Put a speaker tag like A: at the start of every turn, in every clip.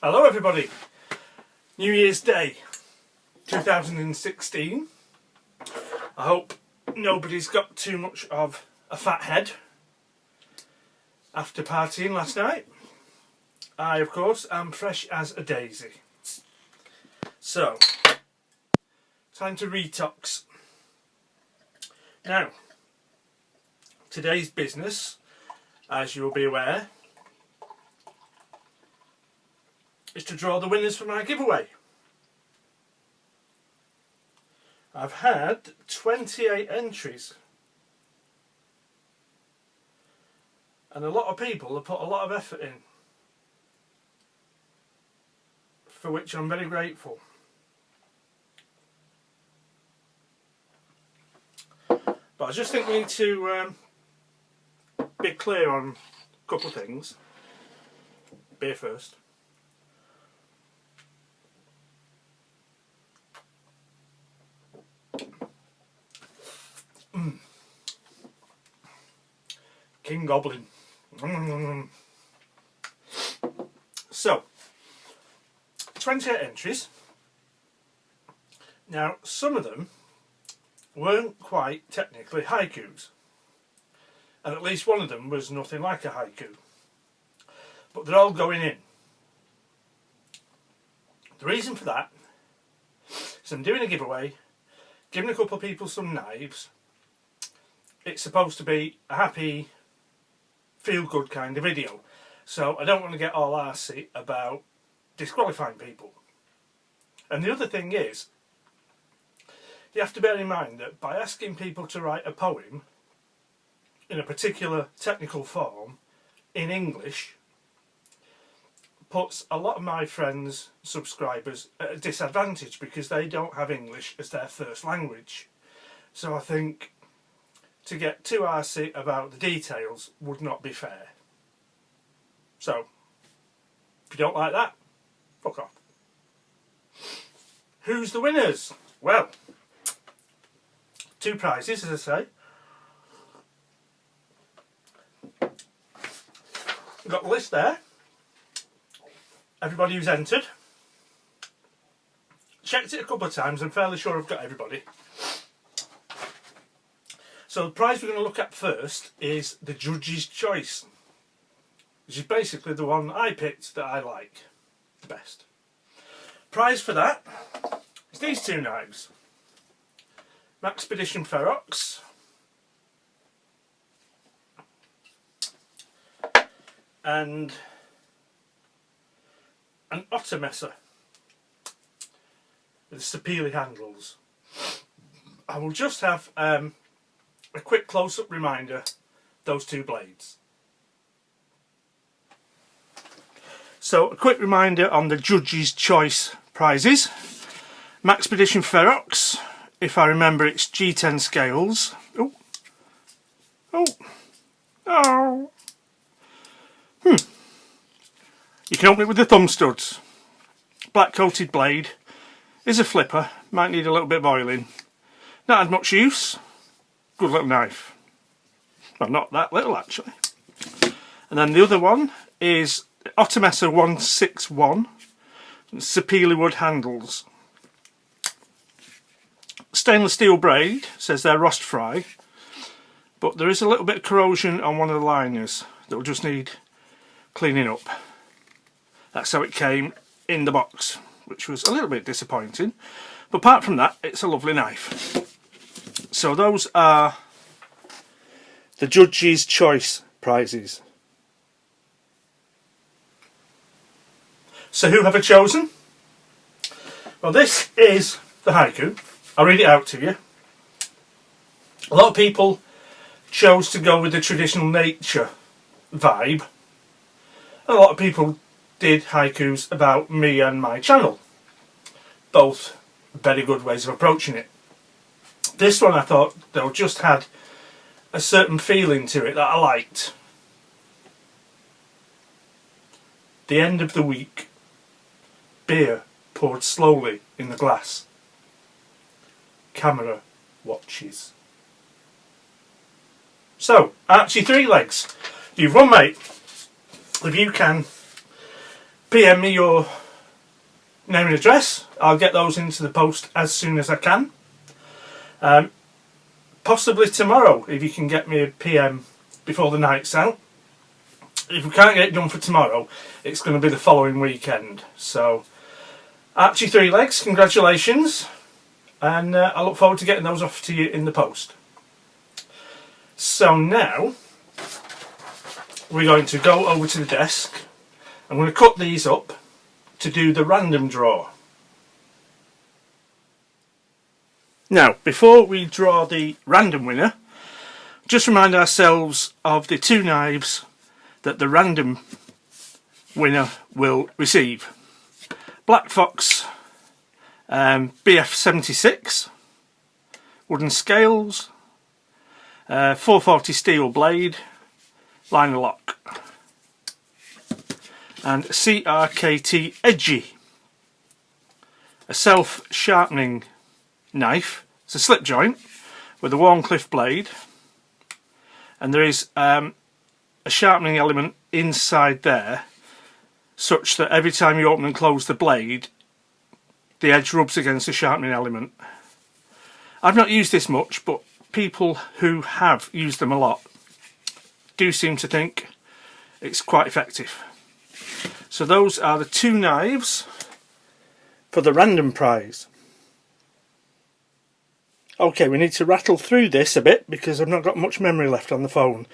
A: Hello everybody, New Year's Day 2016. I hope nobody's got too much of a fat head after partying last night. I of course am fresh as a daisy. So, time to retox. Now, today's business, as you will be aware, is to draw the winners for my giveaway. I've had 28 entries and a lot of people have put a lot of effort in, for which I'm very grateful. But I just think we need to be clear on a couple of things. Beer first. King Goblin. So, 28 entries. Now, some of them weren't quite technically haikus, and at least one of them was nothing like a haiku, but they're all going in. The reason for that is I'm doing a giveaway, giving a couple of people some knives. It's supposed to be a happy, feel-good kind of video, so I don't want to get all arsey about disqualifying people. And the other thing is, you have to bear in mind that by asking people to write a poem in a particular technical form in English puts a lot of my friends, subscribers, at a disadvantage because they don't have English as their first language. So I think to get too arsey about the details would not be fair. So, if you don't like that, fuck off. Who's the winners? Well, 2 prizes, as I say. We've got the list there. Everybody who's entered. Checked it a couple of times, I'm fairly sure I've got everybody. So the prize we're going to look at first is the Judge's Choice, which is basically the one I picked that I like the best. Prize for that is these 2 knives. Maxpedition Ferox and an Ottomesser with sapele handles. I will just have a quick close-up reminder, those 2 blades. So a quick reminder on the Judge's Choice prizes. Maxpedition Ferox, if I remember it's G10 scales. You can open it with the thumb studs. Black coated blade, is a flipper, might need a little bit of oiling. Not had much use. Good little knife. Well, not that little actually. And then the other one is Ottomesser 161, sapele wood handles. Stainless steel braid, says they're rust free, but there is a little bit of corrosion on one of the liners that will just need cleaning up. That's how it came in the box, which was a little bit disappointing, but apart from that it's a lovely knife. So those are the Judge's Choice prizes. So who have I chosen? Well, this is the haiku. I'll read it out to you. A lot of people chose to go with the traditional nature vibe. A lot of people did haikus about me and my channel. Both very good ways of approaching it. This one I thought though just had a certain feeling to it that I liked. The end of the week. Beer poured slowly in the glass. Camera watches. So, Archie 3 legs. You've won, mate. If you can PM me your name and address. I'll get those into the post as soon as I can. Possibly tomorrow, if you can get me a PM before the night's out. If we can't get it done for tomorrow, it's going to be the following weekend. So, Archie 3 Legs, congratulations. And I look forward to getting those off to you in the post. So now, we're going to go over to the desk. I'm going to cut these up to do the random draw. Now, before we draw the random winner, just remind ourselves of the 2 knives that the random winner will receive. Black Fox BF76, wooden scales, 440 steel blade, liner lock, and CRKT Edgy, a self-sharpening knife. It's a slip joint with a Warncliffe blade, and there is a sharpening element inside there such that every time you open and close the blade the edge rubs against the sharpening element. I've not used this much, but people who have used them a lot do seem to think it's quite effective. So those are the 2 knives for the random prize. Okay, we need to rattle through this a bit because I've not got much memory left on the phone.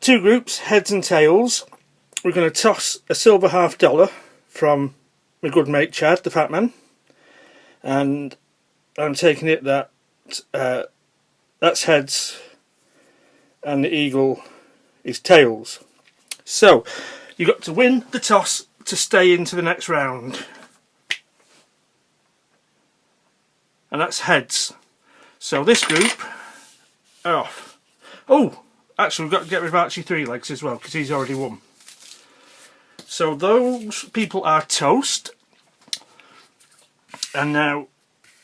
A: 2 groups, heads and tails. We're going to toss a silver $50 from my good mate Chad, the fat man. And I'm taking it that that's heads and the eagle is tails. So, you've got to win the toss to stay into the next round. And that's heads. So this group are off. Oh, actually we've got to get rid of Archie 3 Legs as well because he's already won. So those people are toast. And now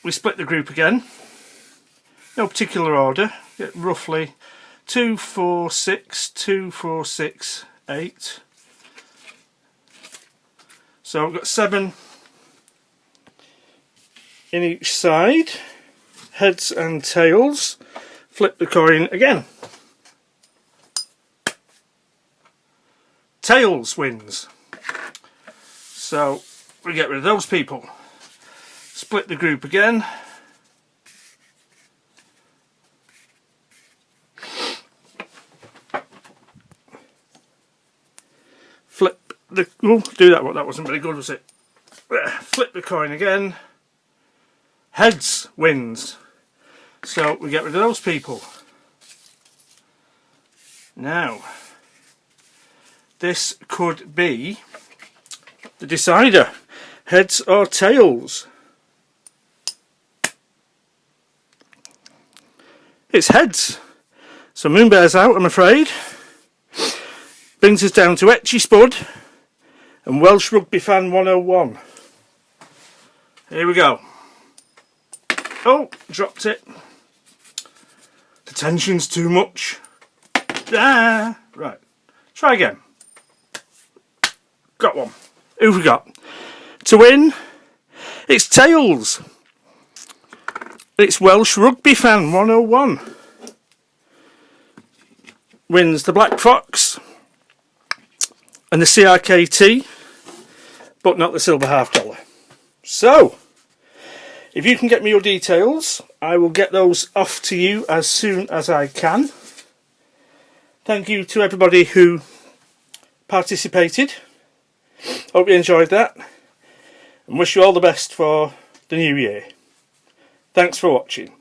A: we split the group again. No particular order. Get roughly 2, 4, 6, 2, 4, 6, 8. So we've got 7 in each side. Heads and tails. Flip the coin again. Tails wins. So we get rid of those people. Split the group again. Flip the... Oh, do that one. That wasn't very good, was it? Flip the coin again. Heads wins. So we get rid of those people. Now, this could be the decider. Heads or tails? It's heads. So Moonbear's out, I'm afraid. Brings us down to Etchy Spud and Welsh Rugby Fan 101. Here we go. Oh, dropped it. The tension's too much. Ah, right. Try again. Got one. Who've we got? To win, it's tails. It's Welsh Rugby Fan 101. Wins the Black Fox and the CRKT, but not the silver $50. So, if you can get me your details, I will get those off to you as soon as I can. Thank you to everybody who participated. Hope you enjoyed that. And wish you all the best for the new year. Thanks for watching.